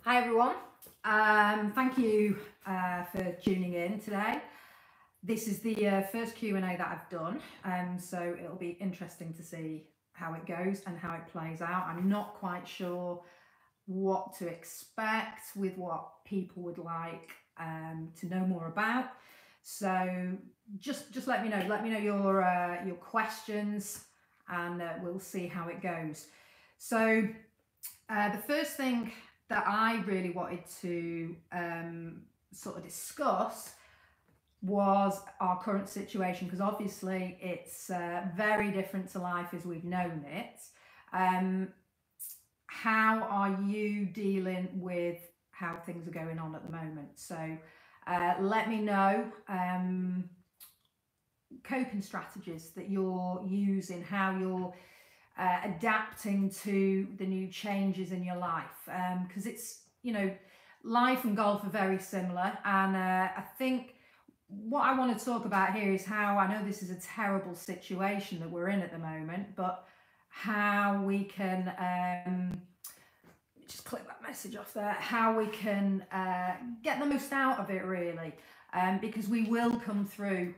Hi everyone, thank you for tuning in today. This is the first Q&A that I've done, so it'll be interesting to see how it goes and how it plays out. I'm not quite sure what to expect with what people would like to know more about. So just let me know your questions, and we'll see how it goes. So the first thing that I really wanted to sort of discuss was our current situation, because obviously it's very different to life as we've known it. How are you dealing with how things are going on at the moment? So let me know coping strategies that you're using, how you're adapting to the new changes in your life, because it's, you know, life and golf are very similar. And I think what I want to talk about here is how, I know this is a terrible situation that we're in at the moment, but how we can just click that message off there, how we can get the most out of it, really, because we will come through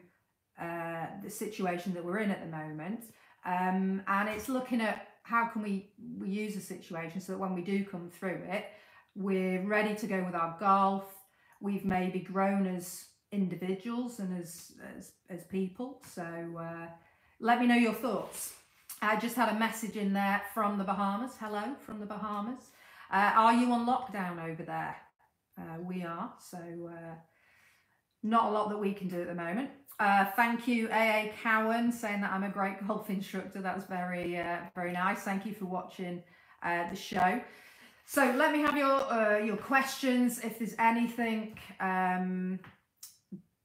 the situation that we're in at the moment. And it's looking at how can we use the situation so that when we do come through it, we're ready to go with our golf. We've maybe grown as individuals and as people. So let me know your thoughts. I just had a message in there from the Bahamas. Hello from the Bahamas. Are you on lockdown over there? We are, so not a lot that we can do at the moment. Thank you, AA Cowan, saying that I'm a great golf instructor. That's very nice. Thank you for watching the show. So let me have your questions. If there's anything that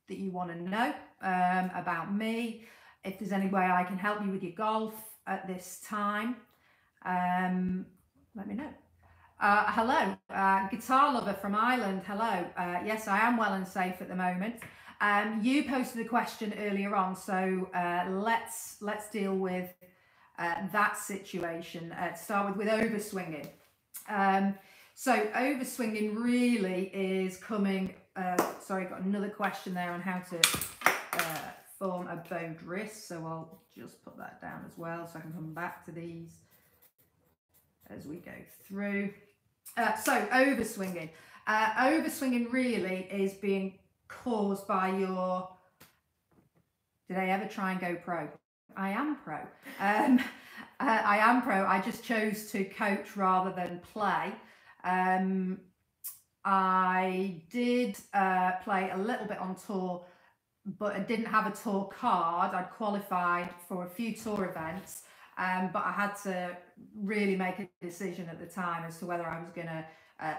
you want to know about me, if there's any way I can help you with your golf at this time, let me know. Hello, Guitar Lover from Ireland. Hello. Yes, I am well and safe at the moment. You posted a question earlier on, so let's deal with that situation. To start with overswinging. So overswinging really is coming. Sorry, got another question there on how to form a bowed wrist. So I'll just put that down as well, so I can come back to these as we go through. So overswinging. Overswinging really is being caused by your, did I ever try and go pro? I am pro. I am pro. I just chose to coach rather than play. I did play a little bit on tour, but I didn't have a tour card. I'd qualified for a few tour events, but I had to really make a decision at the time as to whether I was going to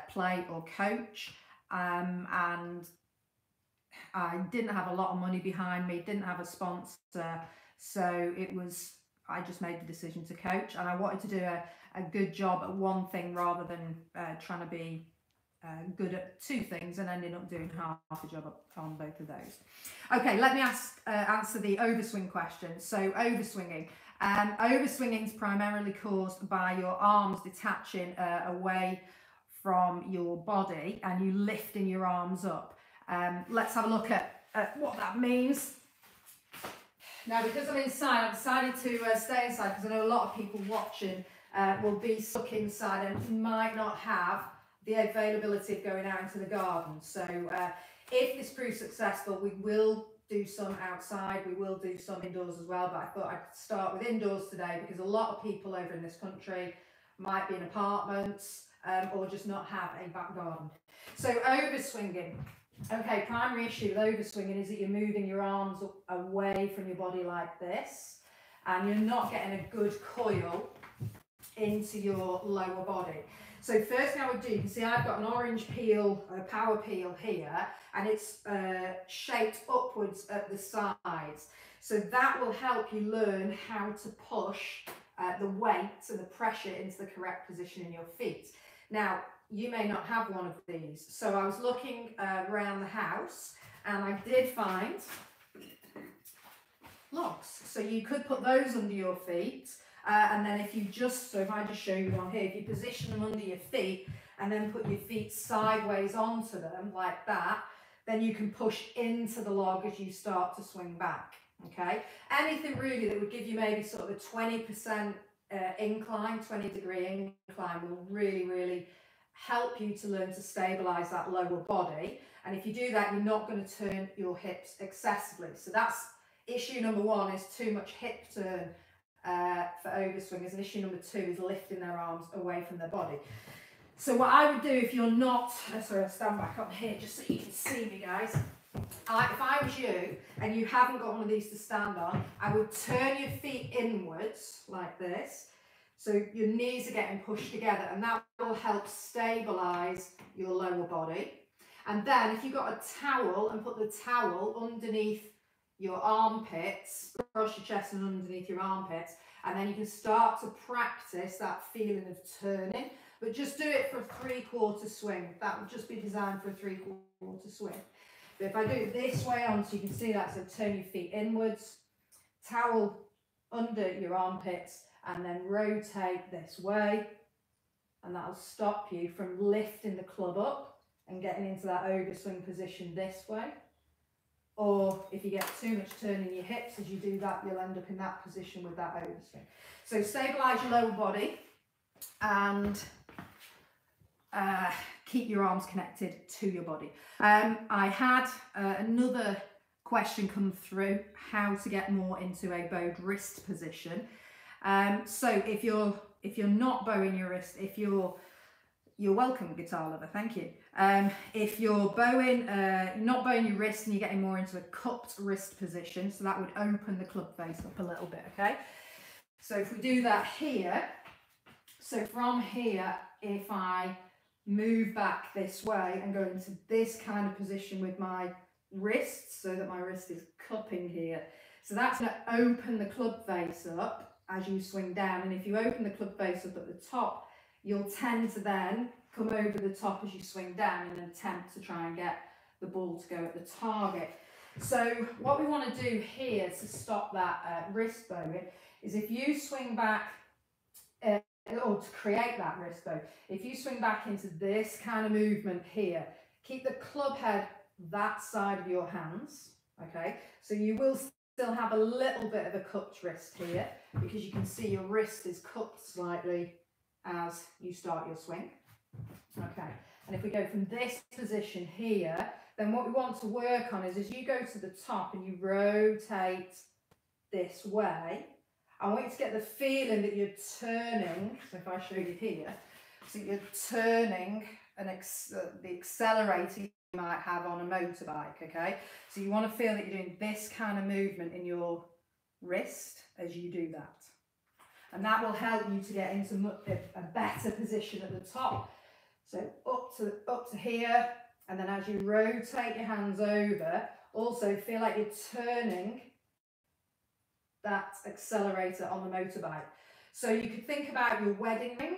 play or coach. And I didn't have a lot of money behind me, didn't have a sponsor, so it was, I just made the decision to coach, and I wanted to do a good job at one thing rather than trying to be good at two things and ending up doing half a job on both of those. Okay, let me answer the overswing question. So overswinging. Overswinging is primarily caused by your arms detaching away from your body and you lifting your arms up. Let's have a look at what that means. Now, because I'm inside, I've decided to stay inside because I know a lot of people watching will be stuck inside and might not have the availability of going out into the garden. So if this proves successful, we will do some outside, we will do some indoors as well, but I thought I'd start with indoors today because a lot of people over in this country might be in apartments or just not have a back garden. So overswinging. Okay, primary issue with overswinging is that you're moving your arms away from your body like this, and you're not getting a good coil into your lower body. So first thing I would do, you can see I've got an orange peel, a power peel here, and it's shaped upwards at the sides. So that will help you learn how to push the weight and the pressure into the correct position in your feet. Now, you may not have one of these. So I was looking around the house and I did find logs. So you could put those under your feet. And then if you just, so if I just show you one here, if you position them under your feet and then put your feet sideways onto them like that, then you can push into the log as you start to swing back, okay? Anything really that would give you maybe sort of a 20% incline, 20-degree incline will really, really help you to learn to stabilize that lower body. And if you do that, you're not going to turn your hips excessively. So that's issue number one, is too much hip turn for overswingers. And issue number two is lifting their arms away from their body. So what I would do if you're not, sorry, I'll stand back up here just so you can see me, guys. If I was you and you haven't got one of these to stand on, I would turn your feet inwards like this. So your knees are getting pushed together, and that will help stabilise your lower body. And then if you've got a towel, and put the towel underneath your armpits, across your chest and underneath your armpits, and then you can start to practice that feeling of turning. But just do it for a 3/4 swing. That would just be designed for a 3/4 swing. But if I do it this way on, so you can see that, so turn your feet inwards, towel under your armpits, and then rotate this way, and that'll stop you from lifting the club up and getting into that overswing position this way. Or if you get too much turn in your hips as you do that, you'll end up in that position with that overswing. So stabilise your lower body and keep your arms connected to your body. I had another question come through, how to get more into a bowed wrist position. So if you're not bowing your wrist, you're welcome, guitar lover, thank you. If you're bowing, not bowing your wrist and you're getting more into a cupped wrist position, so that would open the club face up a little bit, okay? So if we do that here, so from here, if I move back this way and go into this kind of position with my wrist, so that my wrist is cupping here, so that's going to open the club face up as you swing down. And if you open the club face up at the top, you'll tend to then come over the top as you swing down in an attempt to try and get the ball to go at the target. So what we want to do here to stop that wrist bowing is, if you swing back, or to create that wrist bow, if you swing back into this kind of movement here, keep the club head that side of your hands, okay? So you will still have a little bit of a cupped wrist here, because you can see your wrist is cupped slightly as you start your swing, okay? And if we go from this position here, then what we want to work on is, as you go to the top and you rotate this way, I want you to get the feeling that you're turning. So if I show you here, so you're turning the accelerator you might have on a motorbike, okay? So you want to feel that you're doing this kind of movement in your wrist as you do that. And that will help you to get into a better position at the top. So up to here, and then as you rotate your hands over, also feel like you're turning that accelerator on the motorbike. So you could think about your wedding ring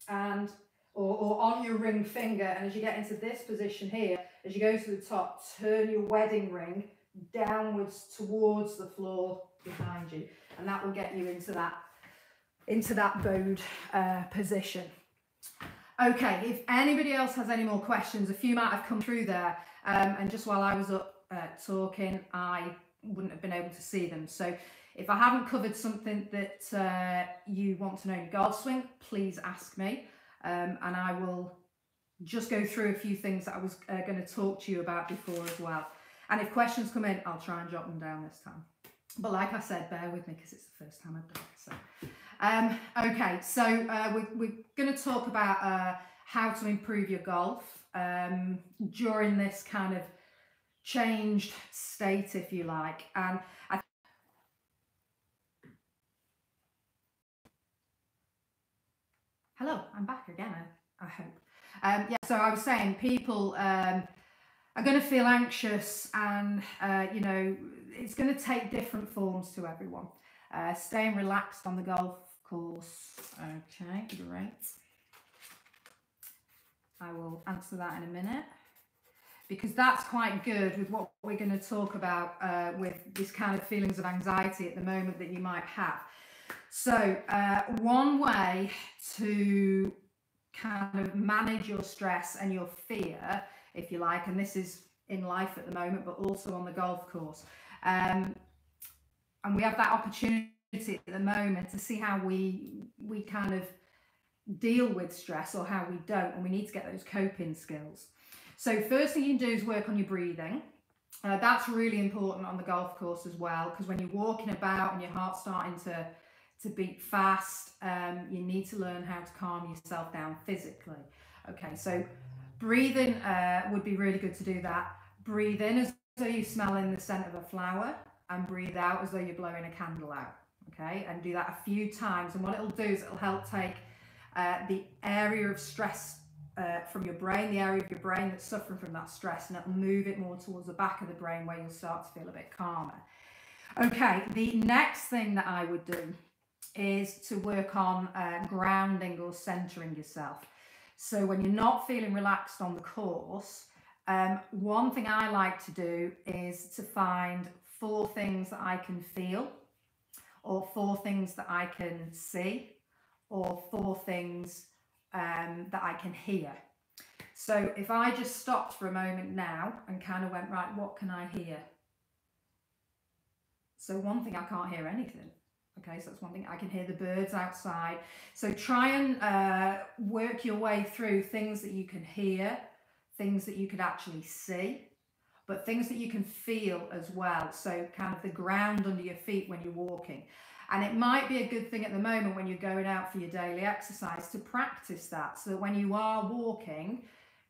and or on your ring finger, and as you get into this position here, as you go to the top, turn your wedding ring downwards towards the floor behind you, and that will get you into that bowed position. Okay, if anybody else has any more questions, a few might have come through there, and just while I was up talking, I wouldn't have been able to see them. So if I haven't covered something that you want to know in golf swing, please ask me, and I will just go through a few things that I was going to talk to you about before as well. And if questions come in, I'll try and jot them down this time. But like I said, bear with me because it's the first time I've done it. So, okay, so we're going to talk about how to improve your golf during this kind of changed state, if you like. And hello, I'm back again, I hope. Yeah, so I was saying people are going to feel anxious, and you know, it's going to take different forms to everyone. Staying relaxed on the golf course. Okay, great. I will answer that in a minute, because that's quite good with what we're going to talk about with this kind of feelings of anxiety at the moment that you might have. So one way to kind of manage your stress and your fear, if you like, and this is in life at the moment, but also on the golf course. And we have that opportunity at the moment to see how we kind of deal with stress or how we don't, and we need to get those coping skills. So first thing you can do is work on your breathing. That's really important on the golf course as well, because when you're walking about and your heart's starting to beat fast, you need to learn how to calm yourself down physically. Okay, so breathing would be really good to do that. Breathe in as though you're smelling the scent of a flower, and breathe out as though you're blowing a candle out. Okay, and do that a few times, and what it'll do is it'll help take the area of stress from your brain, the area of your brain that's suffering from that stress, and it'll move it more towards the back of the brain where you'll start to feel a bit calmer. Okay, the next thing that I would do is to work on grounding or centering yourself. So when you're not feeling relaxed on the course, one thing I like to do is to find 4 things that I can feel, or 4 things that I can see, or 4 things that I can hear. So if I just stopped for a moment now and kind of went, right, what can I hear? So one thing, I can't hear anything. Okay, so that's one thing. I can hear the birds outside. So try and work your way through things that you can hear, things that you could actually see, but things that you can feel as well. So kind of the ground under your feet when you're walking. And it might be a good thing at the moment when you're going out for your daily exercise to practice that, so that when you are walking,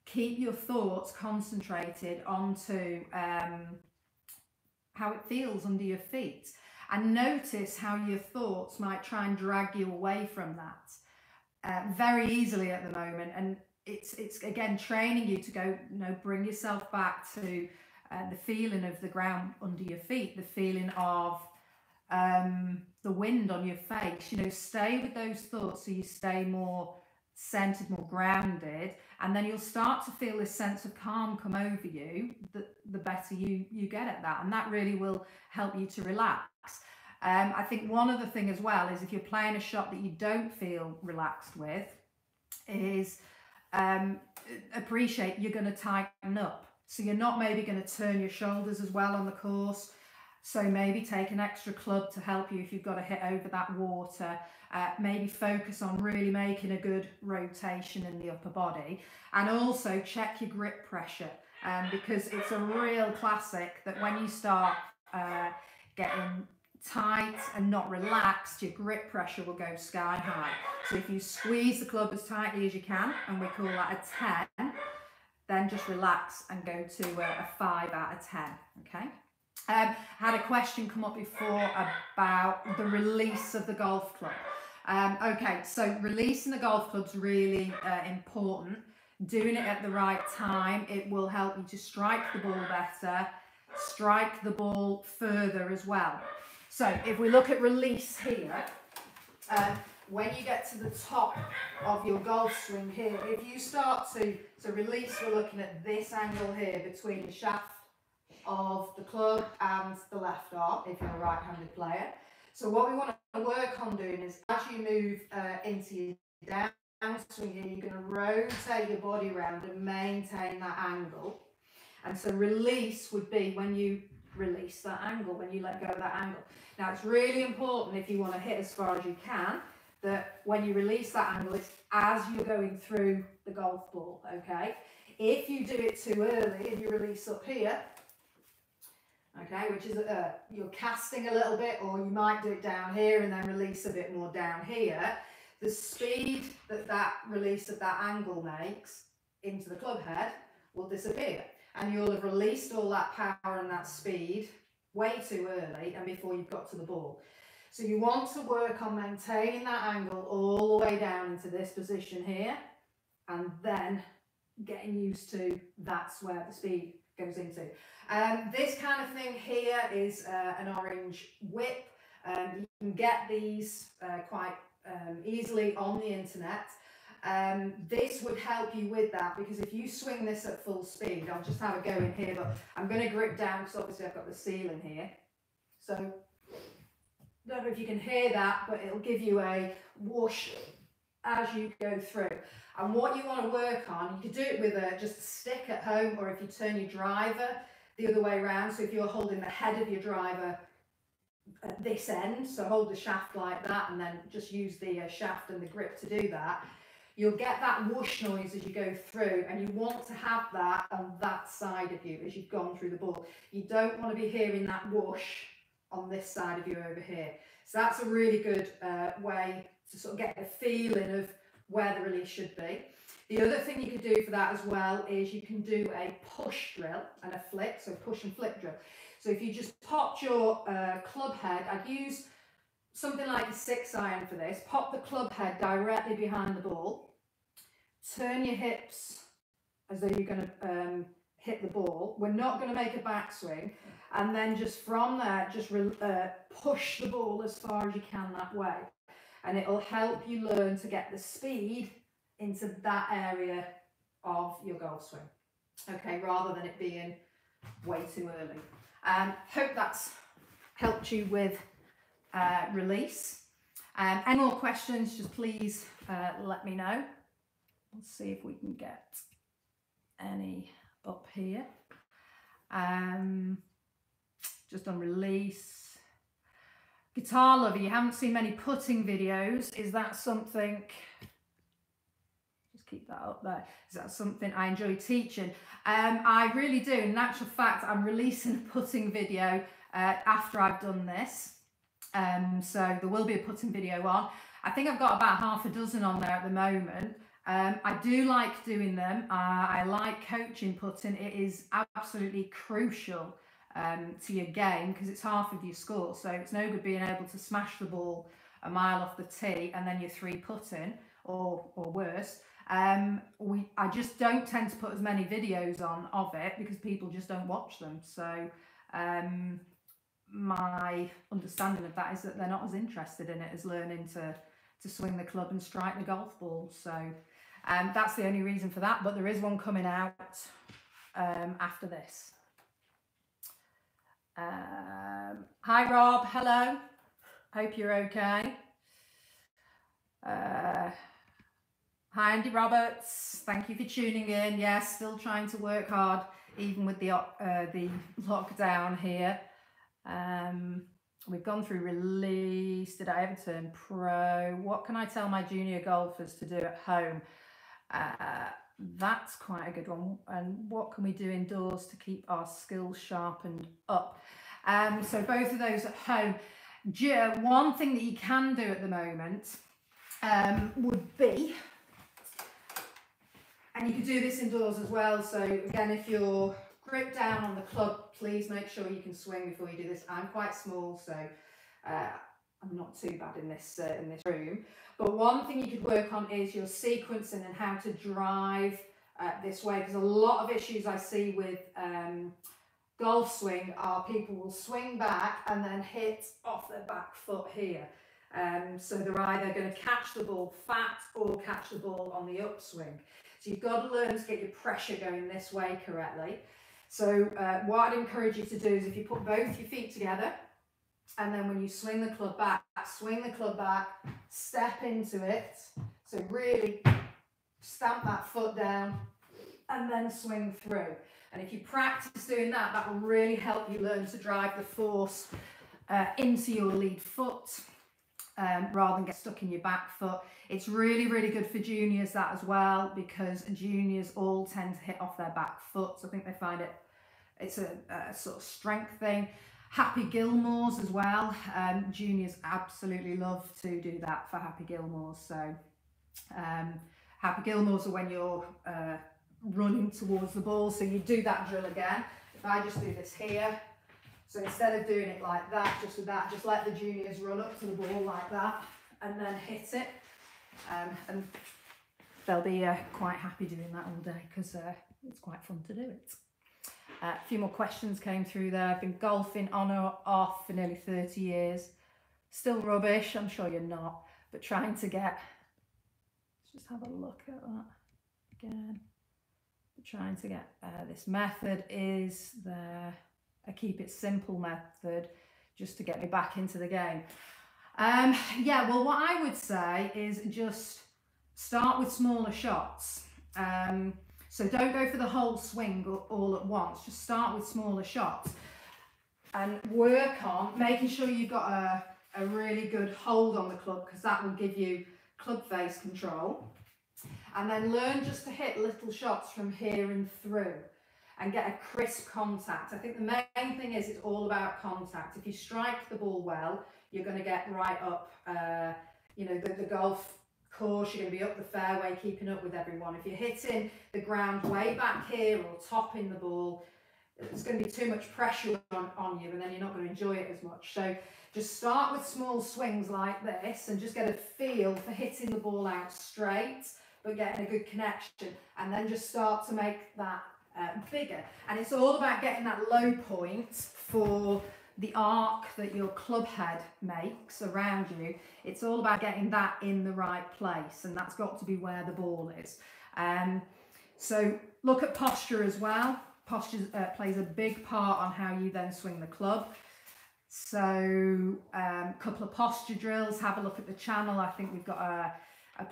keep your thoughts concentrated onto how it feels under your feet. And notice how your thoughts might try and drag you away from that very easily at the moment. And it's again training you to go, bring yourself back to the feeling of the ground under your feet, the feeling of the wind on your face. Stay with those thoughts so you stay more centered, more grounded, and then you'll start to feel this sense of calm come over you. The better you get at that, and that really will help you to relax. I think one other thing as well is, if you're playing a shot that you don't feel relaxed with, is appreciate you're going to tighten up. So you're not maybe going to turn your shoulders as well on the course. So maybe take an extra club to help you if you've got to hit over that water. Maybe focus on really making a good rotation in the upper body. And also check your grip pressure, because it's a real classic that when you start getting tight and not relaxed, your grip pressure will go sky high. So if you squeeze the club as tightly as you can, and we call that a 10, then just relax and go to a 5 out of 10, okay? Had a question come up before about the release of the golf club. Okay, so releasing the golf club's really important. Doing it at the right time, it will help you to strike the ball better, strike the ball further as well. So if we look at release here, when you get to the top of your golf swing here, if you start to release, we're looking at this angle here between the shaft of the club and the left arm if you're a right-handed player. So what we want to work on doing is, as you move into your downswing here, you're going to rotate your body around and maintain that angle. And so release would be when you release that angle, when you let go of that angle. Now it's really important, if you want to hit as far as you can, that when you release that angle, it's as you're going through the golf ball, okay? If you do it too early and you release up here, okay, which is you're casting a little bit, or you might do it down here and then release a bit more down here, the speed that release of that angle makes into the club head will disappear, and you'll have released all that power and that speed way too early and before you've got to the ball. So you want to work on maintaining that angle all the way down into this position here, and then getting used to that's where the speed goes into. This kind of thing here is an orange whip. You can get these quite easily on the internet. This would help you with that, because if you swing this at full speed, I'll just have a go in here, but I'm going to grip down because obviously I've got the ceiling here. So don't know if you can hear that, but it'll give you a whoosh as you go through. And what you want to work on, you could do it with just a stick at home, or if you turn your driver the other way around. So if you're holding the head of your driver at this end, so hold the shaft like that and then just use the shaft and the grip to do that, you'll get that whoosh noise as you go through, and you want to have that on that side of you as you've gone through the ball. You don't want to be hearing that whoosh on this side of you over here. So that's a really good way to sort of get the feeling of where the release should be. The other thing you can do for that as well is you can do a push drill and a flip, so push and flip drill. So if you just popped your club head, I'd use something like a 6-iron for this. Pop the club head directly behind the ball. Turn your hips as though you're going to hit the ball. We're not going to make a backswing. And then just from there, just push the ball as far as you can that way. And it'll help you learn to get the speed into that area of your golf swing. Okay, rather than it being way too early. Hope that's helped you with release. Any more questions, just please let me know. Let's see if we can get any up here. Just on release. Guitar lover, you haven't seen many putting videos. Is that something, just keep that up there, is that something I enjoy teaching? I really do. In actual fact, I'm releasing a putting video after I've done this. So there will be a putting video on. I think I've got about half a dozen on there at the moment. I do like doing them. I like coaching putting. It is absolutely crucial to your game because it's half of your score. So it's no good being able to smash the ball a mile off the tee and then you're 3 putting or worse. I just don't tend to put as many videos on of it because people just don't watch them. So my understanding of that is that they're not as interested in it as learning to swing the club and strike the golf ball. So that's the only reason for that, but there is one coming out after this. Hi Rob, hello, hope you're okay. Hi Andy Roberts, thank you for tuning in. Yes, still trying to work hard even with the lockdown here. We've gone through release. Did I ever turn pro? What can I tell my junior golfers to do at home? That's quite a good one. And what can we do indoors to keep our skills sharpened up? So both of those at home. One thing that you can do at the moment would be, and you could do this indoors as well. So again, if you're grip down on the club, please make sure you can swing before you do this. I'm quite small, so I'm not too bad in this room. But one thing you could work on is your sequencing and how to drive this way, because a lot of issues I see with golf swing are people will swing back and then hit off their back foot here. So they're either going to catch the ball fat or catch the ball on the upswing. So you've got to learn to get your pressure going this way correctly. So what I'd encourage you to do is if you put both your feet together, and then when you swing the club back, step into it. So really stamp that foot down and then swing through. And if you practice doing that, that will really help you learn to drive the force into your lead foot rather than get stuck in your back foot. It's really, really good for juniors that as well, because juniors all tend to hit off their back foot. So I think they find it's a sort of strength thing. Happy Gilmore's as well. Juniors absolutely love to do that for Happy Gilmore's. So Happy Gilmore's are when you're running towards the ball. So you do that drill again. If I just do this here, so instead of doing it like that, just with that, just let the juniors run up to the ball like that and then hit it. And they'll be quite happy doing that all day because it's quite fun to do it. A few more questions came through there. I've been golfing on or off for nearly 30 years. Still rubbish, I'm sure you're not, but trying to get, let's just have a look at that again. Trying to get this method is a keep it simple method. just to get me back into the game. Yeah, well, what I would say is just start with smaller shots. So don't go for the whole swing all at once. Just start with smaller shots and work on making sure you've got a really good hold on the club, because that will give you club face control. And then learn just to hit little shots from here and through and get a crisp contact. I think the main thing is it's all about contact. If you strike the ball well, you're going to get right up, you know, the golf course, you're going to be up the fairway, keeping up with everyone. If you're hitting the ground way back here or topping the ball, there's going to be too much pressure on you, and then you're not going to enjoy it as much. So just start with small swings like this and just get a feel for hitting the ball out straight, but getting a good connection, and then just start to make that bigger. And it's all about getting that low point for the arc that your club head makes around you. It's all about getting that in the right place, and that's got to be where the ball is. So look at posture as well. Posture plays a big part on how you then swing the club. So a couple of posture drills, have a look at the channel. I think we've got a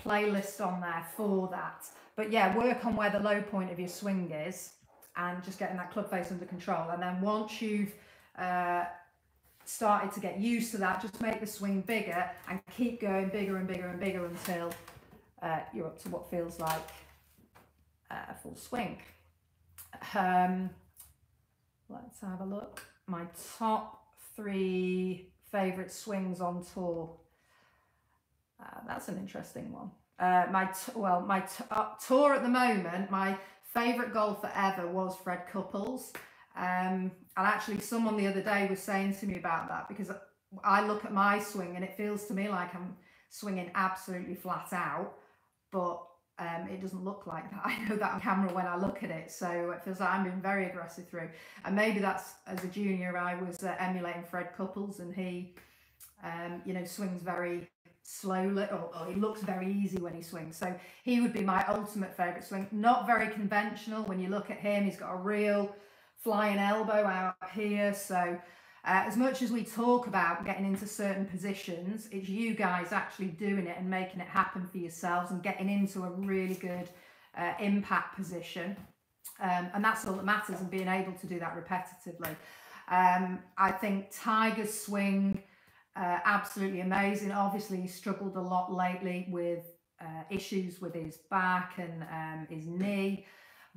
playlist on there for that. But yeah, work on where the low point of your swing is and just getting that club face under control. And then once you've started to get used to that, just make the swing bigger and keep going bigger and bigger and bigger until you're up to what feels like a full swing. Let's have a look. My top 3 favourite swings on tour. That's an interesting one. My tour at the moment, my favourite golfer ever was Fred Couples. And actually someone the other day was saying to me about that, because I look at my swing and it feels to me like I'm swinging absolutely flat out, but it doesn't look like that. I know that on camera when I look at it, so it feels like I'm being very aggressive through. And maybe that's, as a junior, I was emulating Fred Couples, and he, you know, swings very slowly, or he looks very easy when he swings. So he would be my ultimate favourite swing. Not very conventional. When you look at him, he's got a real flying elbow out here. So as much as we talk about getting into certain positions, it's you guys actually doing it and making it happen for yourselves and getting into a really good impact position. And that's all that matters, and being able to do that repetitively. I think Tiger's swing, absolutely amazing. Obviously, he struggled a lot lately with issues with his back and his knee.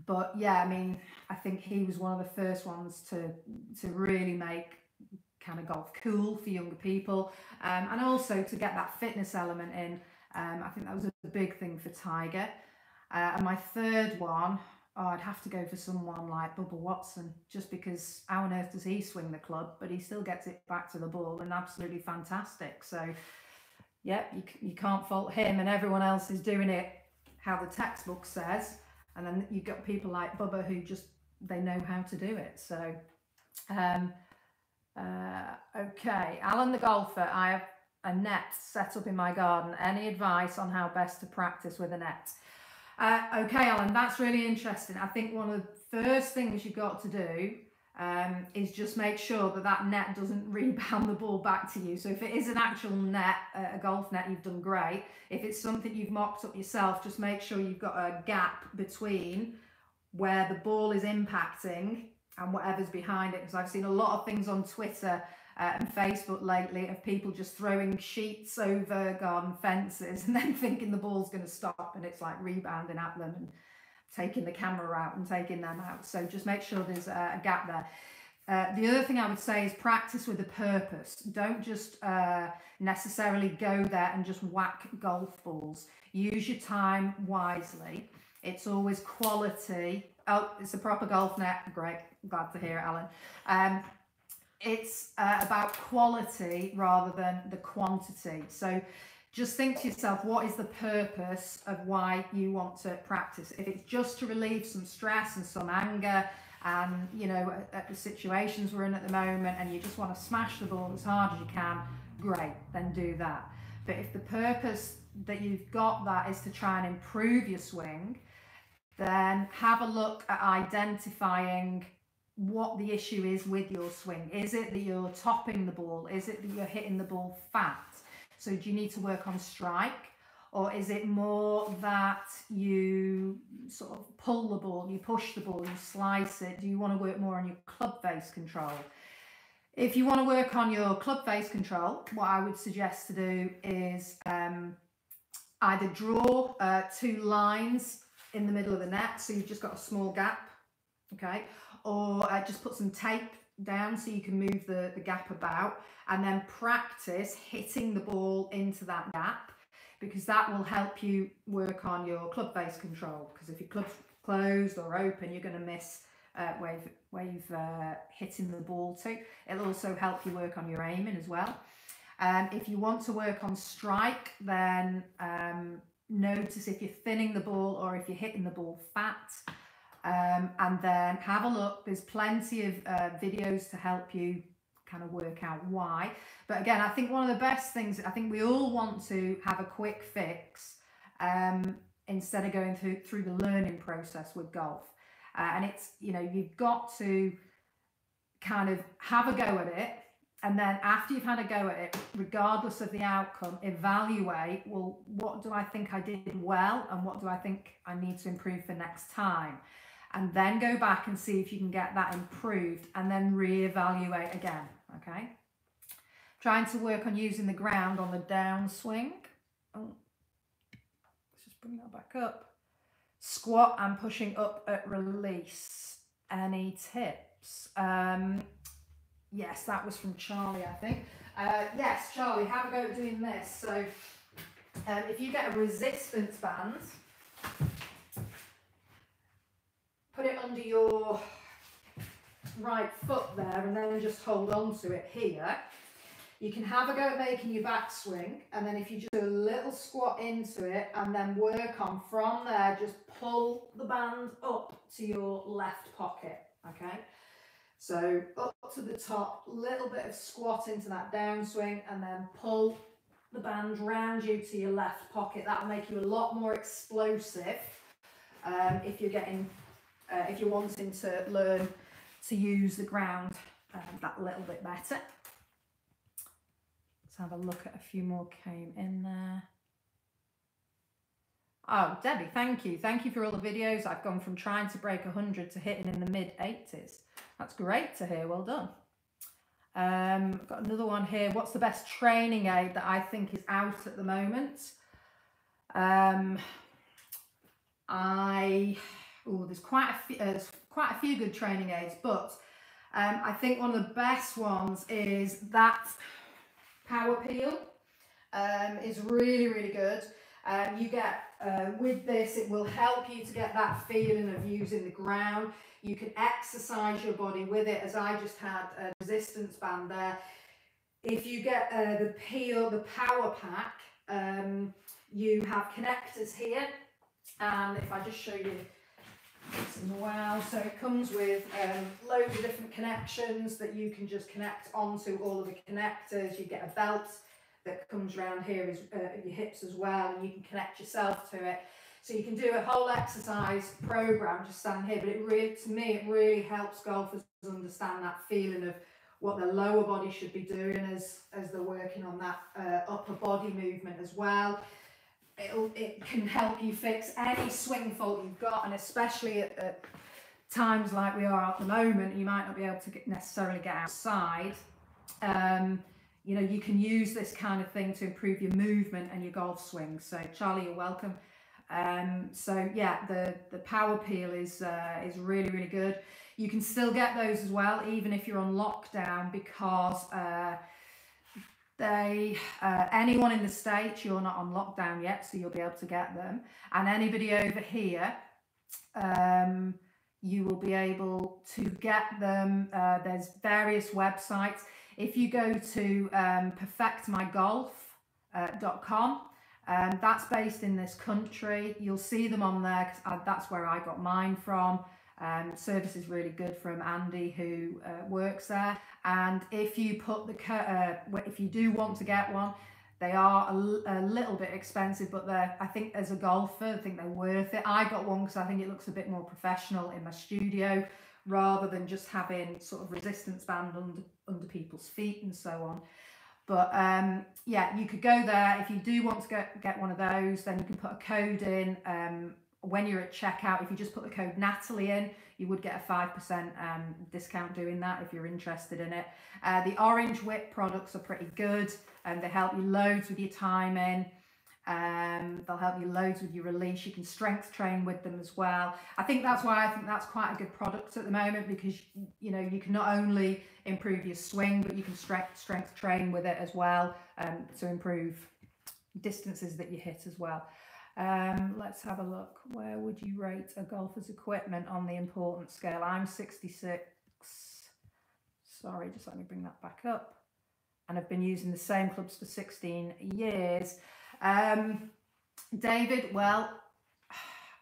But yeah, I mean, I think he was one of the first ones to really make kind of golf cool for younger people, and also to get that fitness element in. I think that was a big thing for Tiger. And my third one, I'd have to go for someone like Bubba Watson, just because how on earth does he swing the club, but he still gets it back to the ball, and absolutely fantastic. So yeah, you can't fault him, and everyone else is doing it how the textbook says. And then you've got people like Bubba who just, they know how to do it. So okay, Alan the golfer, I have a net set up in my garden. Any advice on how best to practice with a net? Okay, Alan, that's really interesting. I think one of the first things you've got to do is just make sure that that net doesn't rebound the ball back to you. So if it is an actual net, a golf net, you've done great. If it's something you've mocked up yourself, just make sure you've got a gap between where the ball is impacting and whatever's behind it. Because I've seen a lot of things on Twitter and Facebook lately of people just throwing sheets over garden fences and then thinking the ball's going to stop, and it's like rebounding at them and taking the camera out and taking them out. So just make sure there's a gap there. The other thing I would say is practice with a purpose. Don't just necessarily go there and just whack golf balls. Use your time wisely. It's always quality. Oh, it's a proper golf net. Great. Glad to hear it, Alan. It's about quality rather than the quantity. So just think to yourself, what is the purpose of why you want to practice? If it's just to relieve some stress and some anger, and you know, at the situations we're in at the moment, and you just want to smash the ball as hard as you can, great, then do that. But if the purpose that you've got that is to try and improve your swing, then have a look at identifying what the issue is with your swing. Is it that you're topping the ball? Is it that you're hitting the ball fat? So do you need to work on strike? Or is it more that you sort of pull the ball, you push the ball, you slice it? Do you want to work more on your club face control? If you want to work on your club face control, what I would suggest to do is either draw 2 lines in the middle of the net, so you've just got a small gap, okay? Or just put some tape down so you can move the gap about, and then practice hitting the ball into that gap, because that will help you work on your club face control. Because if your club's closed or open, you're going to miss where you've hitting the ball to. It'll also help you work on your aiming as well. If you want to work on strike, then notice if you're thinning the ball or if you're hitting the ball fat. And then have a look. There's plenty of videos to help you kind of work out why. But again, I think one of the best things, I think we all want to have a quick fix instead of going through the learning process with golf. And it's, you know, you've got to kind of have a go at it. And then after you've had a go at it, regardless of the outcome, evaluate, well, what do I think I did well and what do I think I need to improve for next time? And then go back and see if you can get that improved and then re-evaluate again, okay? Trying to work on using the ground on the downswing. Oh, let's just bring that back up. Squat and pushing up at release. Any tips? Yes, that was from Charlie, I think. Yes, Charlie, have a go at doing this. So if you get a resistance band, put it under your right foot there and then just hold on to it here. You can have a go at making your backswing, and then if you just do a little squat into it and then work on from there, just pull the band up to your left pocket, okay? So up to the top, little bit of squat into that downswing and then pull the band round you to your left pocket. That will make you a lot more explosive if you're wanting to learn to use the ground that little bit better. Let's have a look at a few more came in there. Oh, Debbie, thank you. Thank you for all the videos. I've gone from trying to break 100 to hitting in the mid-80s. That's great to hear. Well done. I've got another one here. What's the best training aid that I think is out at the moment? There's quite a few good training aids, but I think one of the best ones is that power peel. Is really, really good. You get with this, it will help you to get that feeling of using the ground. You can exercise your body with it, as I just had a resistance band there. If you get the peel, the power pack, you have connectors here, and if I just show you this as well, so it comes with loads of different connections that you can just connect onto all of the connectors. You get a belt that comes around here is your hips as well, and you can connect yourself to it. So you can do a whole exercise program just standing here, but it really, to me, it really helps golfers understand that feeling of what their lower body should be doing as they're working on that upper body movement as well. It can help you fix any swing fault you've got, and especially at times like we are at the moment, you might not be able to necessarily get outside. You know, you can use this kind of thing to improve your movement and your golf swing. So Charlie, you're welcome. So yeah, the power peel is really, really good. You can still get those as well, even if you're on lockdown, because anyone in the States, you're not on lockdown yet, so you'll be able to get them. And anybody over here, you will be able to get them. There's various websites. If you go to perfectmygolf.com, that's based in this country. You'll see them on there, because that's where I got mine from. Service is really good from Andy, who works there. And if you put if you do want to get one, they are a little bit expensive, but I think as a golfer, I think they're worth it. I got one because I think it looks a bit more professional in my studio rather than just having sort of resistance band under people's feet and so on. But yeah, you could go there. If you do want to get one of those, then you can put a code in. When you're at checkout, if you just put the code Natalie in, you would get a 5% discount doing that if you're interested in it. The Orange Whip products are pretty good, and they help you loads with your timing. They'll help you loads with your release. You can strength train with them as well. I think that's why I think that's quite a good product at the moment, because you know, you can not only improve your swing, but you can strength train with it as well, to improve distances that you hit as well. Let's have a look. Where would you rate a golfer's equipment on the importance scale? I'm 66. Sorry, just let me bring that back up. And I've been using the same clubs for 16 years. David, well,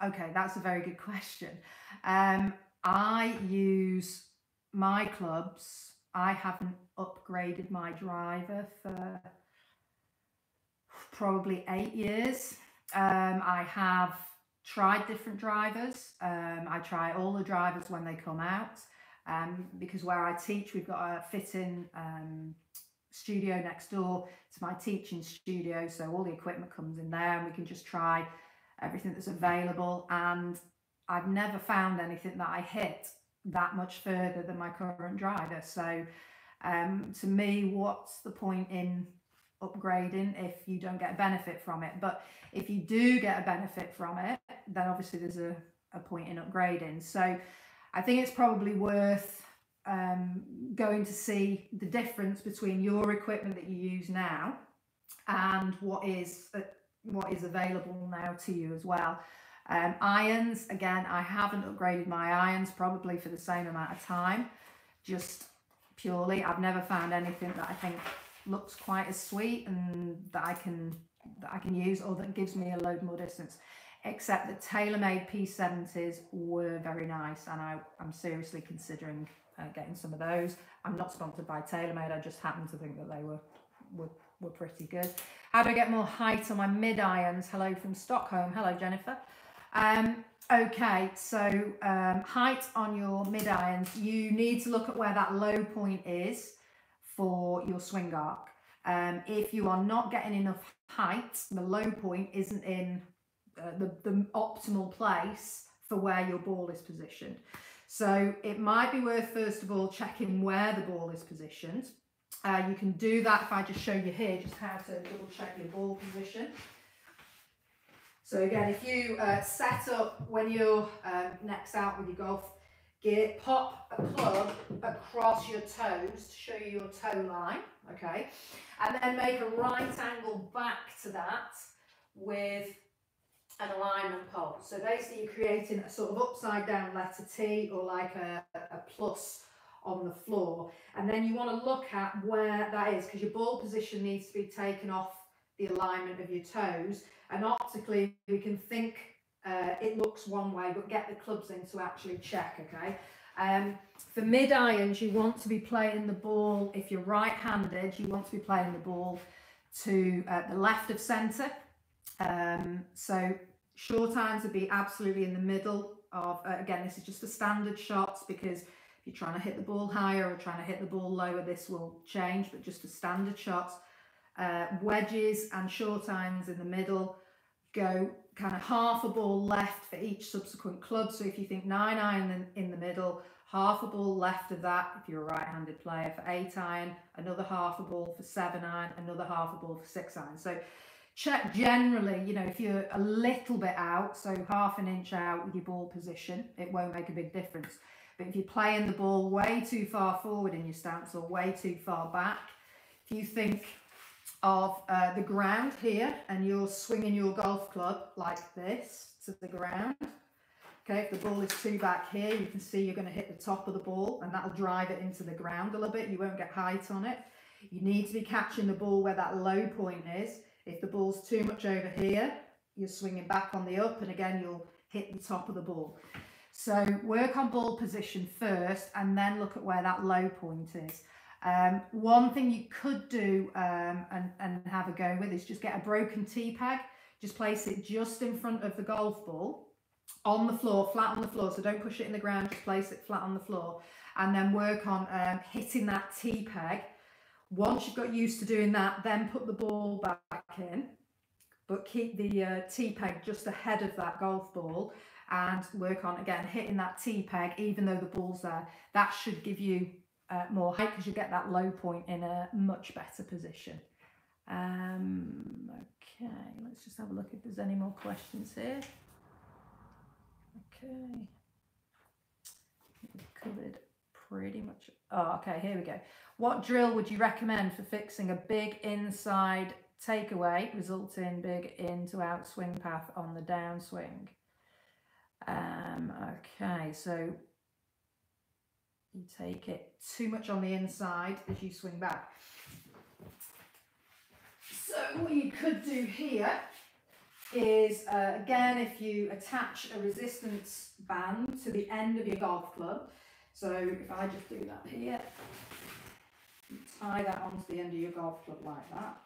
okay, that's a very good question. I use my clubs. I haven't upgraded my driver for probably 8 years. I have tried different drivers. I try all the drivers when they come out, because where I teach, we've got a fit-in studio next door to my teaching studio, so all the equipment comes in there and we can just try everything that's available, and I've never found anything that I hit that much further than my current driver. So to me, what's the point in upgrading if you don't get a benefit from it? But if you do get a benefit from it, then obviously there's a point in upgrading. So I think it's probably worth going to see the difference between your equipment that you use now and what is available now to you as well. Irons, again, I haven't upgraded my irons probably for the same amount of time, just purely I've never found anything that I think looks quite as sweet and that I can use, or that gives me a load more distance, except that TaylorMade P70s were very nice, and I'm seriously considering getting some of those. I'm not sponsored by TaylorMade, I just happen to think that they were pretty good. How do I get more height on my mid irons? Hello from Stockholm. Hello, Jennifer. Okay, so height on your mid irons, you need to look at where that low point is for your swing arc. If you are not getting enough height, the low point isn't in the optimal place for where your ball is positioned. So it might be worth, first of all, checking where the ball is positioned. You can do that if I just show you here just how to double check your ball position. So again, if you set up when you're next out with your golf gear, pop a club across your toes to show you your toe line, okay? And then make a right angle back to that with an alignment pole. So basically you're creating a sort of upside down letter T, or like a plus on the floor. And then you want to look at where that is, because your ball position needs to be taken off the alignment of your toes. And optically we can think it looks one way, but get the clubs in to actually check, okay? For mid irons, you want to be playing the ball, if you're right-handed, you want to be playing the ball to the left of centre. So short irons would be absolutely in the middle of, again, this is just for standard shots, because if you're trying to hit the ball higher or trying to hit the ball lower, this will change, but just for standard shots. Wedges and short irons in the middle, go kind of half a ball left for each subsequent club. So if you think 9 iron in the middle, half a ball left of that if you're a right-handed player for 8 iron, another half a ball for 7 iron, another half a ball for 6 iron. So check generally, you know, if you're a little bit out, so half an inch out with your ball position, it won't make a big difference. But if you're playing the ball way too far forward in your stance or way too far back, if you think of the ground here and you're swinging your golf club like this to the ground, okay, if the ball is too back here, you can see you're going to hit the top of the ball and that'll drive it into the ground a little bit. You won't get height on it. You need to be catching the ball where that low point is. If the ball's too much over here, you're swinging back on the up, and again you'll hit the top of the ball. So work on ball position first and then look at where that low point is. One thing you could do and have a go with is just get a broken tee peg, just place it just in front of the golf ball, on the floor, flat on the floor. So don't push it in the ground, just place it flat on the floor. And then work on hitting that T-peg. Once you've got used to doing that, then put the ball back in, but keep the T-peg just ahead of that golf ball and work on, again, hitting that T-peg even though the ball's there. That should give you more height because you get that low point in a much better position. Okay, let's just have a look if there's any more questions here. Okay, we've covered pretty much. Oh, okay, here we go. What drill would you recommend for fixing a big inside takeaway resulting big in to out swing path on the downswing? Okay, so you take it too much on the inside as you swing back. So what you could do here is, again, if you attach a resistance band to the end of your golf club, so if I just do that here, tie that onto the end of your golf club like that.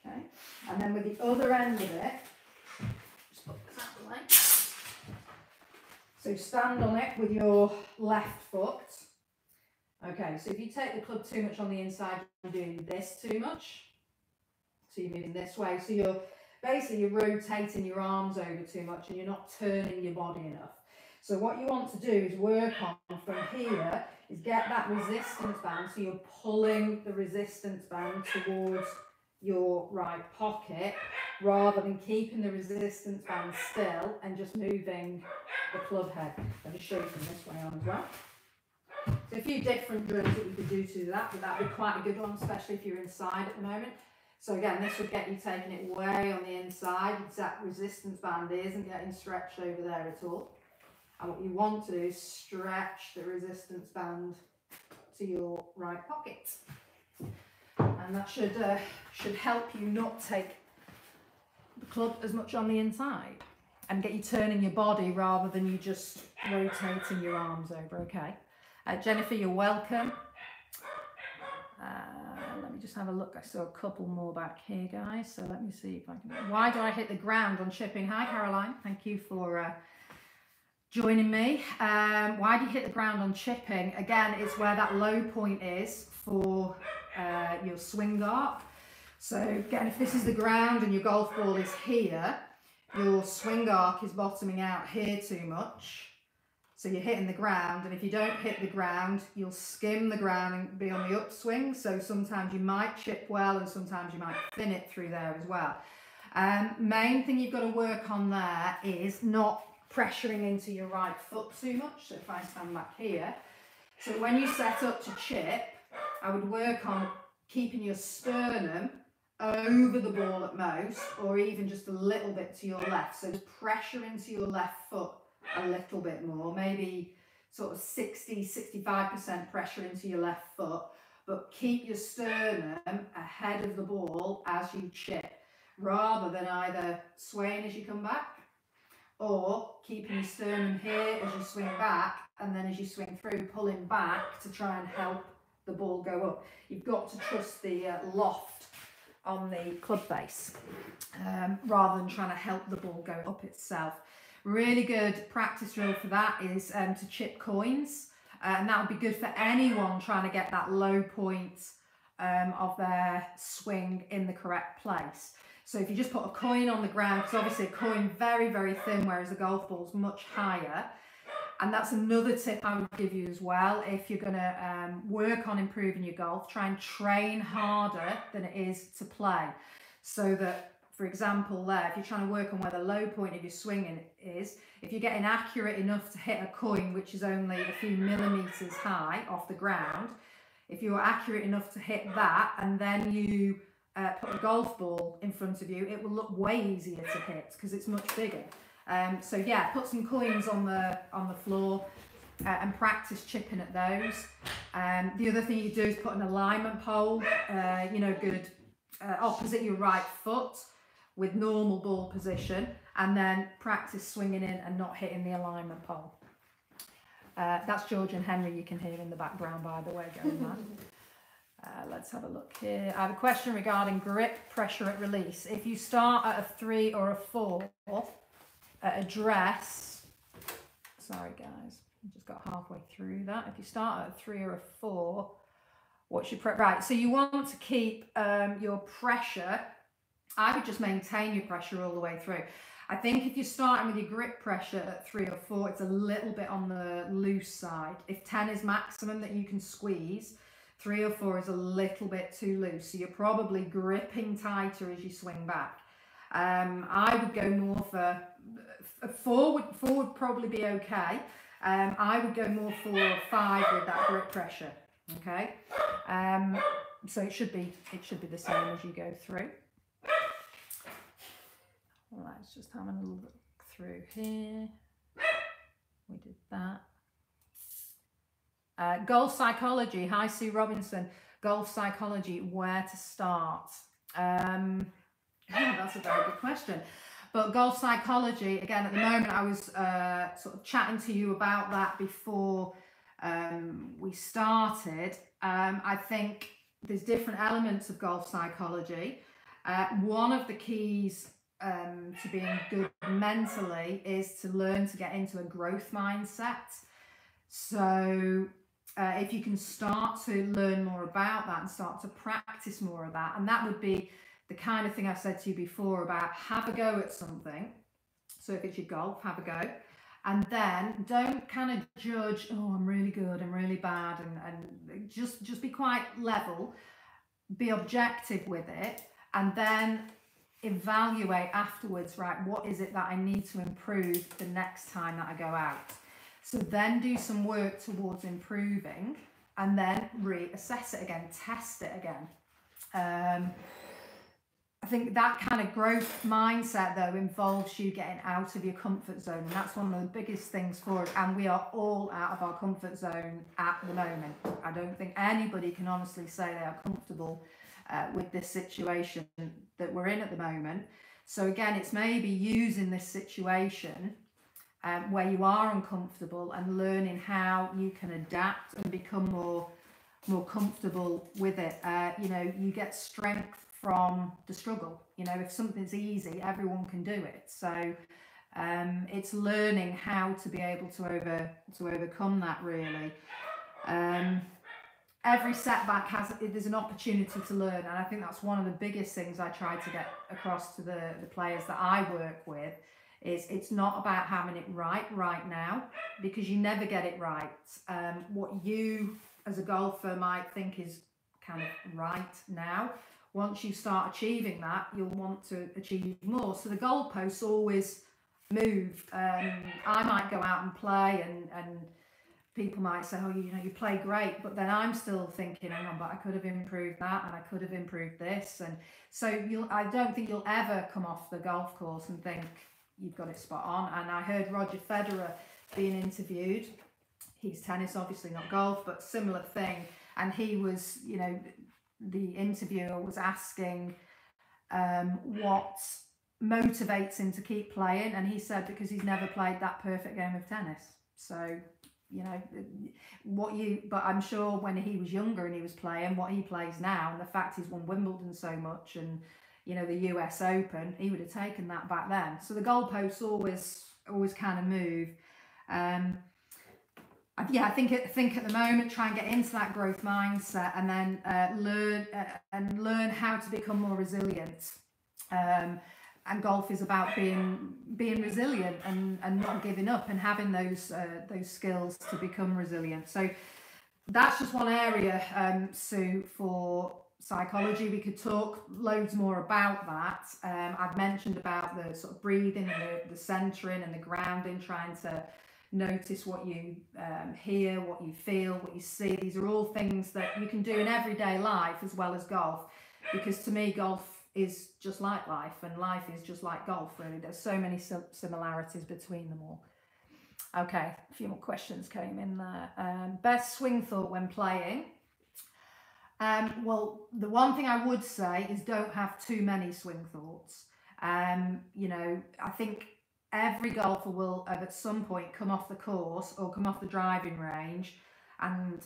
Okay, and then with the other end of it, just put this out of the way. So stand on it with your left foot. Okay, so if you take the club too much on the inside, you're doing this too much. So you're moving this way. So you're basically rotating your arms over too much and you're not turning your body enough. So what you want to do is work on from here is get that resistance band. So you're pulling the resistance band towards your right pocket rather than keeping the resistance band still and just moving the club head. I'll just show you from this way on as well. So a few different drills that you could do to that, but that would be quite a good one, especially if you're inside at the moment. So again, this would get you taking it way on the inside. That resistance band isn't getting stretched over there at all. And what you want to do is stretch the resistance band to your right pocket. And that should help you not take the club as much on the inside and get you turning your body rather than you just rotating your arms over, okay? Jennifer, you're welcome. Let me just have a look. I saw a couple more back here, guys. So let me see if I can. Why do I hit the ground on chipping? Hi, Caroline. Thank you for joining me. Why do you hit the ground on chipping? Again, it's where that low point is for your swing arc. So again, if this is the ground and your golf ball is here, your swing arc is bottoming out here too much. So you're hitting the ground, and if you don't hit the ground, you'll skim the ground and be on the upswing. So sometimes you might chip well and sometimes you might thin it through there as well. Main thing you've got to work on there is not pressuring into your right foot too much. So if I stand back here, so when you set up to chip, I would work on keeping your sternum over the ball at most, or even just a little bit to your left. So pressure into your left foot a little bit more, maybe sort of 60-65% pressure into your left foot, but keep your sternum ahead of the ball as you chip, rather than either swaying as you come back or keeping your sternum here as you swing back, and then as you swing through, pulling back to try and help the ball go up. You've got to trust the loft on the club face rather than trying to help the ball go up itself. Really good practice drill for that is to chip coins, and that would be good for anyone trying to get that low point of their swing in the correct place. So if you just put a coin on the ground, because obviously a coin very, very thin, whereas a golf ball is much higher. And that's another tip I would give you as well. If you're going to work on improving your golf, try and train harder than it is to play. So that, for example, there, if you're trying to work on where the low point of your swinging is, if you're getting accurate enough to hit a coin which is only a few millimeters high off the ground, if you're accurate enough to hit that and then you put a golf ball in front of you, it will look way easier to hit because it's much bigger. So yeah, put some coins on the floor and practice chipping at those. The other thing you do is put an alignment pole, good opposite your right foot with normal ball position, and then practice swinging in and not hitting the alignment pole. That's George and Henry you can hear in the background, by the way, going Let's have a look here. I have a question regarding grip pressure at release. If you start at a 3 or a 4 at address, sorry guys, I just got halfway through that. If you start at a 3 or a 4, what's your right? So you want to keep your pressure. I would just maintain your pressure all the way through. I think if you're starting with your grip pressure at 3 or 4, it's a little bit on the loose side. If 10 is maximum that you can squeeze, 3 or 4 is a little bit too loose. So you're probably gripping tighter as you swing back. I would go more for 4 would probably be okay. I would go more 4 or 5 with that grip pressure. Okay. So it should be the same as you go through. Let's just have a little look through here. We did that. Golf psychology. Hi, Sue Robinson. Golf psychology, where to start? Yeah, that's a very good question. But golf psychology, again, at the moment, I was sort of chatting to you about that before we started. I think there's different elements of golf psychology. One of the keys to being good mentally is to learn to get into a growth mindset. So if you can start to learn more about that and start to practice more of that, and that would be the kind of thing I've said to you before about have a go at something. So if it's your golf, have a go. And then don't kind of judge, oh, I'm really good, I'm really bad, and just be quite level, be objective with it, and then evaluate afterwards, right, what is it that I need to improve the next time that I go out. So then do some work towards improving and then reassess it again, test it again. I think that kind of growth mindset though involves you getting out of your comfort zone, and that's one of the biggest things for us, and we are all out of our comfort zone at the moment. I don't think anybody can honestly say they are comfortable with this situation that we're in at the moment. So again, it's maybe using this situation where you are uncomfortable and learning how you can adapt and become more comfortable with it. You know, you get strength from the struggle. You know, if something's easy, everyone can do it. So it's learning how to be able to overcome that, really. Every setback there's an opportunity to learn, and I think that's one of the biggest things I try to get across to the players that I work with, is it's not about having it right now, because you never get it right. What you as a golfer might think is kind of right now, once you start achieving that, you'll want to achieve more. So the goalposts always move. I might go out and play, and people might say, oh, you know, you play great, but then I'm still thinking, hang on, but I could have improved that, and I could have improved this. And so I don't think you'll ever come off the golf course and think you've got it spot on. And I heard Roger Federer being interviewed. He's tennis, obviously not golf, but similar thing. And he was, you know, the interviewer was asking what motivates him to keep playing, and he said because he's never played that perfect game of tennis. So, you know, but I'm sure when he was younger and he was playing, what he plays now, and the fact he's won Wimbledon so much, and, you know, the US Open, he would have taken that back then. So the goalposts always kind of move. Yeah, I think at the moment, try and get into that growth mindset, and then learn how to become more resilient. And golf is about being resilient and not giving up, and having those skills to become resilient. So that's just one area, Sue, for psychology. We could talk loads more about that. I've mentioned about the sort of breathing and the centering and the grounding, trying to notice what you hear, what you feel, what you see. These are all things that you can do in everyday life as well as golf, because to me golf is just like life, and life is just like golf, really. There's so many similarities between them all. Okay, a few more questions came in there. Best swing thought when playing. Well, the one thing I would say is don't have too many swing thoughts. You know, I think every golfer will have at some point come off the course or come off the driving range and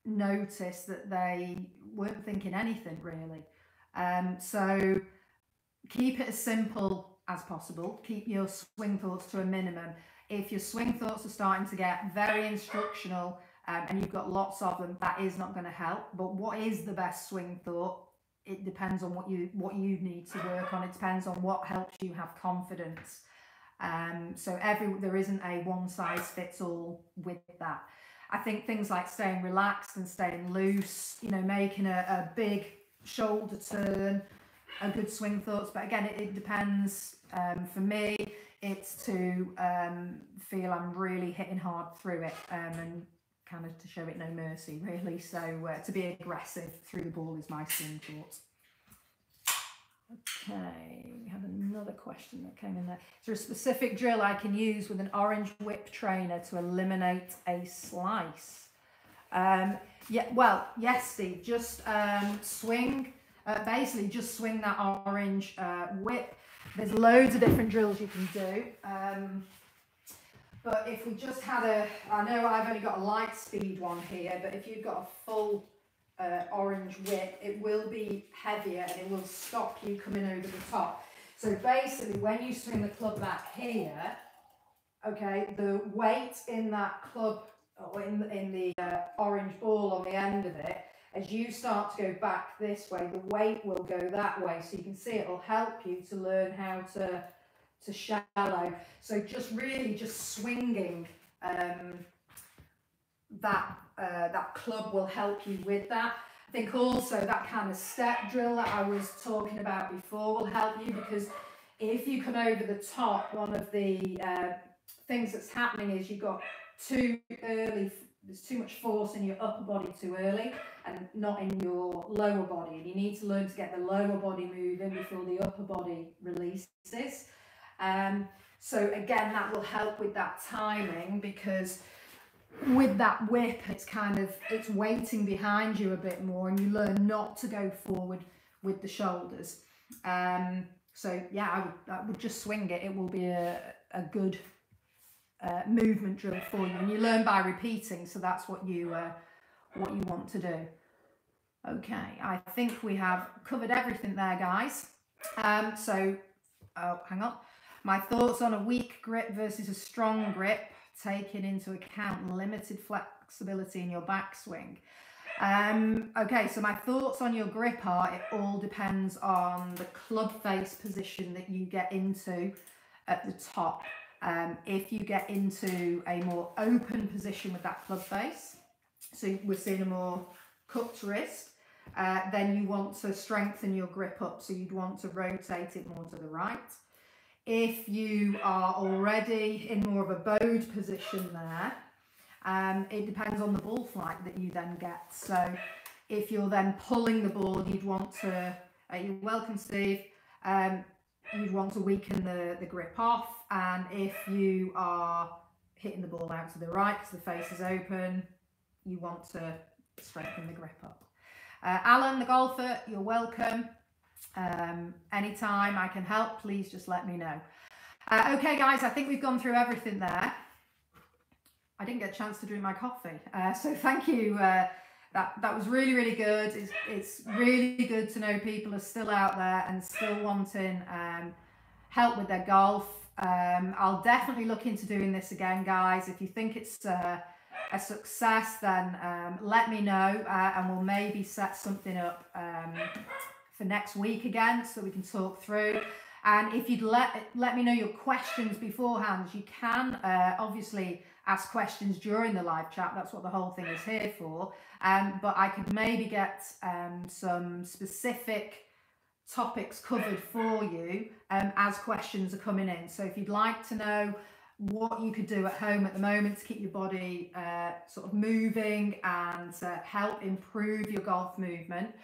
noticed that they weren't thinking anything really. So keep it as simple as possible. Keep your swing thoughts to a minimum. If your swing thoughts are starting to get very instructional and you've got lots of them, that is not going to help. But what is the best swing thought? It depends on what you need to work on. It depends on what helps you have confidence. So there isn't a one size fits all with that. I think things like staying relaxed and staying loose, you know, making a big shoulder turn, a good swing thoughts. But again, it depends. For me, it's to feel I'm really hitting hard through it and kind of to show it no mercy, really. So to be aggressive through the ball is my swing thoughts. Okay, we have another question that came in there. Is there a specific drill I can use with an orange whip trainer to eliminate a slice? Yeah, well, yes, Steve. Just swing. Basically, just swing that orange whip. There's loads of different drills you can do. But if we just had I know I've only got a light speed one here, but if you've got a full orange whip, it will be heavier and it will stop you coming over the top. So basically, when you swing the club back here, okay, the weight in that club, or in the orange ball on the end of it, as you start to go back this way, the weight will go that way. So you can see it will help you to learn how to shallow. So just really just swinging that club will help you with that. I think also that kind of step drill that I was talking about before will help you, because if you come over the top, one of the things that's happening is you've got there's too much force in your upper body too early and not in your lower body, and you need to learn to get the lower body moving before the upper body releases. So again, that will help with that timing, because with that whip, it's waiting behind you a bit more, and you learn not to go forward with the shoulders. So yeah, I would just swing it. It will be a good movement drill for you, and you learn by repeating. So that's what you want to do. Okay, I think we have covered everything there, guys. So hang on. My thoughts on a weak grip versus a strong grip, taking into account limited flexibility in your backswing. Okay, so my thoughts on your grip are, it all depends on the club face position that you get into at the top. If you get into a more open position with that club face, so we're seeing a more cupped wrist, then you want to strengthen your grip up, so you'd want to rotate it more to the right. If you are already in more of a bowed position there, it depends on the ball flight that you then get. So if you're then pulling the ball, you'd want to, you're welcome, Steve, you'd want to weaken the grip off. And if you are hitting the ball out to the right because the face is open, you want to strengthen the grip up. Alan, the golfer, you're welcome. Anytime I can help, please just let me know. Okay, guys, I think we've gone through everything there. I didn't get a chance to drink my coffee, so thank you. That was really, really good. It's really good to know people are still out there and still wanting help with their golf. I'll definitely look into doing this again, guys. If you think it's a success, then let me know, and we'll maybe set something up for next week again, so we can talk through. And if you'd let me know your questions beforehand, you can obviously ask questions during the live chat. That's what the whole thing is here for. But I could maybe get some specific topics covered for you as questions are coming in. So if you'd like to know what you could do at home at the moment to keep your body sort of moving and help improve your golf movement,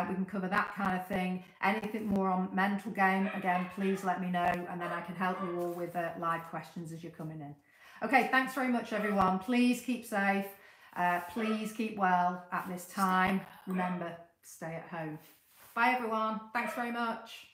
we can cover that kind of thing. Anything more on mental game, again, please let me know, and then I can help you all with live questions as you're coming in. Okay, thanks very much, everyone. Please keep safe. Please keep well at this time. Remember, stay at home. Bye, everyone. Thanks very much.